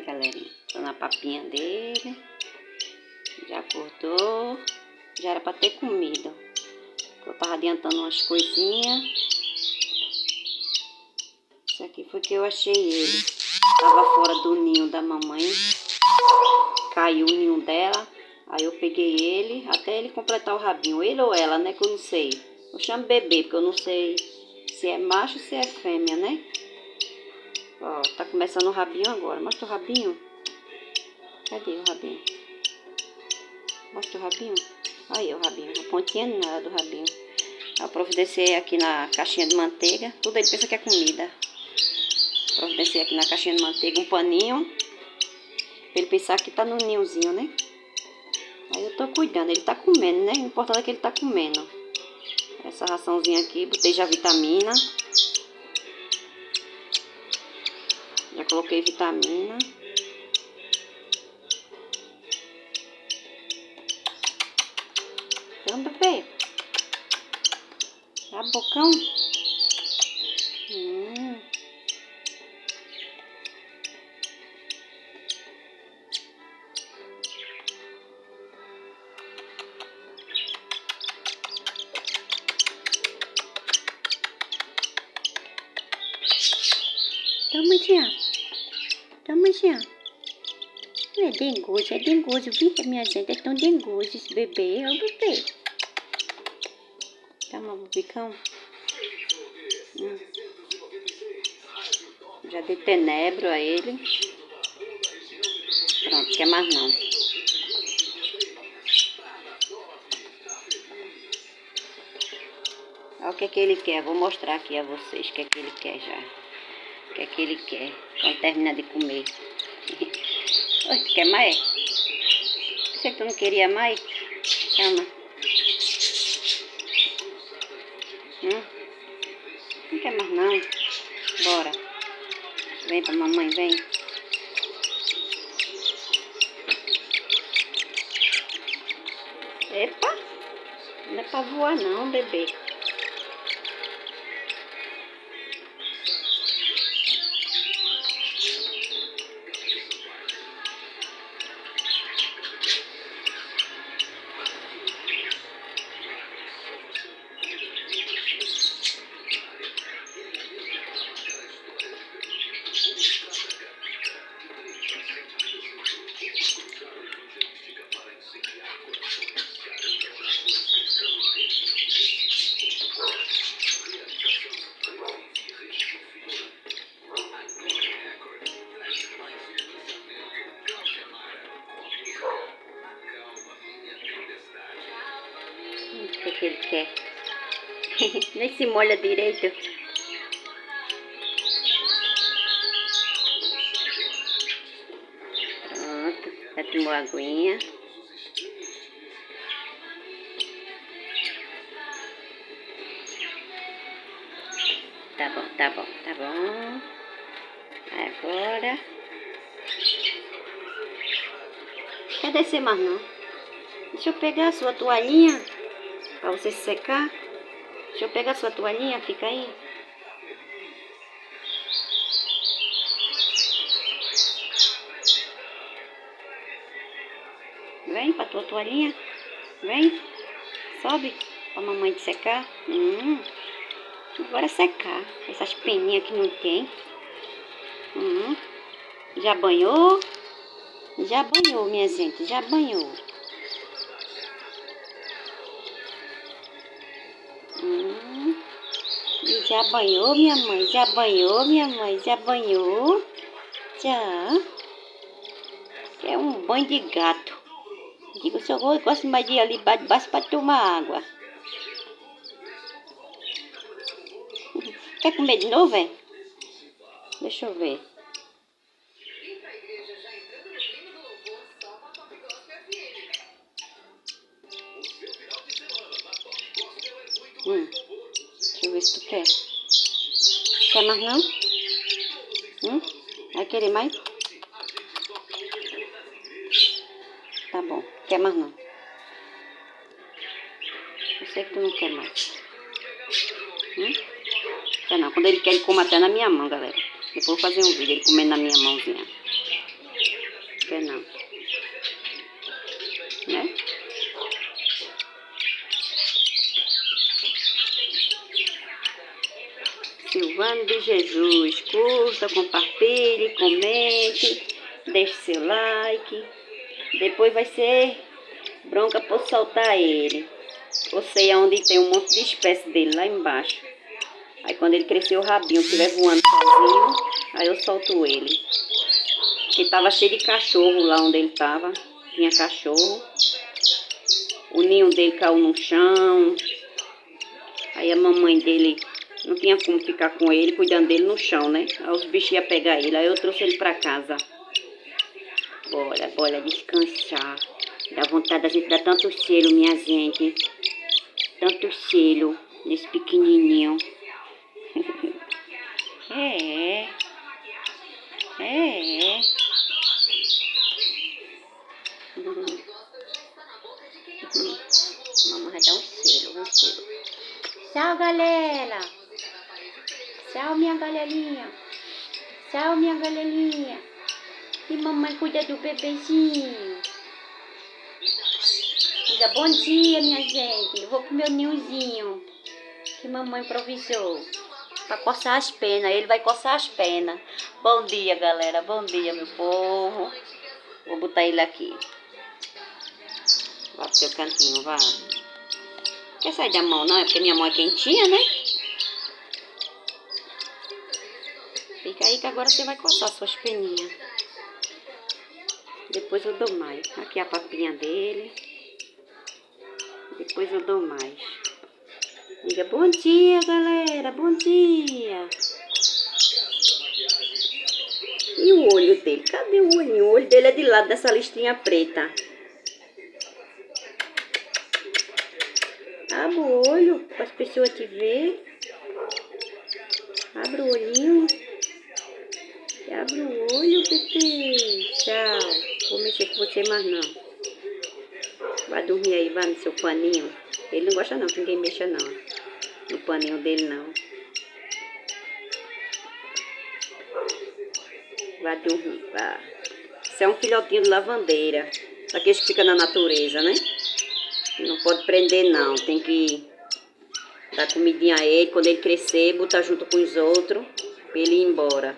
Aí, galerinha, tô na papinha dele. Já acordou. Já era pra ter comido. Eu tava adiantando umas coisinhas. Isso aqui foi que eu achei ele. Tava fora do ninho da mamãe. Caiu o ninho dela. Aí eu peguei ele, até ele completar o rabinho. Ele ou ela, né? Que eu não sei. Eu chamo bebê, porque eu não sei se é macho ou se é fêmea, né? Ó, tá começando o rabinho agora. Mostra o rabinho. Cadê o rabinho? Mostra o rabinho. Aí o rabinho. A pontinha nada do rabinho. Eu providenciei aqui na caixinha de manteiga. Tudo ele pensa que é comida. Providenciei aqui na caixinha de manteiga um paninho. Pra ele pensar que tá no ninhozinho, né? Aí eu tô cuidando. Ele tá comendo, né? O importante é que ele tá comendo. Essa raçãozinha aqui. Botei já vitamina. Já coloquei vitamina. Então, bebê. Tá bocão? Toma já. Toma já. É dengoso, viu, minha gente? É tão dengoso esse bebê, ó, bebê. Toma, bubicão. Já dei tenebro a ele. Pronto, quer mais não. Olha o que é que ele quer. Vou mostrar aqui a vocês o que é que ele quer já. O que é que ele quer quando terminar de comer. Oi, tu quer mais? Você que tu não queria mais? Toma. Não quer mais não. Bora. Vem pra mamãe, vem. Epa. Não é pra voar não, bebê. O que é que ele quer? Nem se molha direito. Pronto, já tomou a aguinha. Tá bom, tá bom, tá bom. Agora. Quer descer mais não? Deixa eu pegar a sua toalhinha pra você se secar. Deixa eu pegar a sua toalhinha, fica aí. Vem pra tua toalhinha. Vem. Sobe pra mamãe te secar. Agora secar. Essas peninhas que não tem. Já banhou? Já banhou, minha gente. Já banhou. Já banhou, minha mãe? Já banhou, minha mãe? Já banhou? Já. É um banho de gato. Digo, se eu gosto mais de ir ali debaixo para tomar água. Quer comer de novo, é? Deixa eu ver. Deixa eu ver se tu quer. Quer mais não? Vai querer mais? Tá bom. Quer mais não? Eu sei que tu não quer mais. Quer não. Quando ele quer, ele come até na minha mão, galera. Depois eu vou fazer um vídeo ele comendo na minha mãozinha. de Jesus. Curta, compartilhe, comente, deixe seu like. Depois vai ser bronca por soltar ele. Ou sei aonde tem um monte de espécie dele lá embaixo. Aí quando ele crescer o rabinho, estiver voando sozinho, aí eu solto ele. Porque tava cheio de cachorro lá onde ele tava. Tinha cachorro. O ninho dele caiu no chão. Aí a mamãe dele não tinha como ficar com ele, cuidando dele no chão, né? Aí os bichos iam pegar ele. Aí eu trouxe ele pra casa. Bora descansar. Dá vontade da gente dar tanto cheiro, minha gente. Tanto cheiro nesse pequenininho. É. Mamãe vai dar um cheiro. Tchau, galera. Tchau, minha galerinha. Tchau, minha galerinha. E mamãe cuida do bebezinho. Diga bom dia, minha gente. Eu vou pro meu ninhozinho que mamãe improvisou. Pra coçar as penas. Ele vai coçar as penas. Bom dia, galera. Bom dia, meu povo. Vou botar ele aqui. Vá pro seu cantinho, vá. Quer sair da mão, não? É porque minha mão é quentinha, né? Fica aí que agora você vai coçar suas peninhas. Depois eu dou mais. Aqui a papinha dele. Depois eu dou mais. Diga bom dia, galera. Bom dia. E o olho dele? Cadê o olhinho? O olho dele é de lado dessa listrinha preta. Abre o olho para as pessoas te ver. Abre o olhinho. Abre o olho, Pepe. Tchau. Vou mexer com você mais não. Vai dormir aí, vai no seu paninho. Ele não gosta não que ninguém mexa não. No paninho dele não. Vai dormir, vai. Isso é um filhotinho de lavandeira. Daqueles que ficam na natureza, né? Não pode prender não. Tem que dar comidinha a ele. Quando ele crescer, botar junto com os outros. Pra ele ir embora.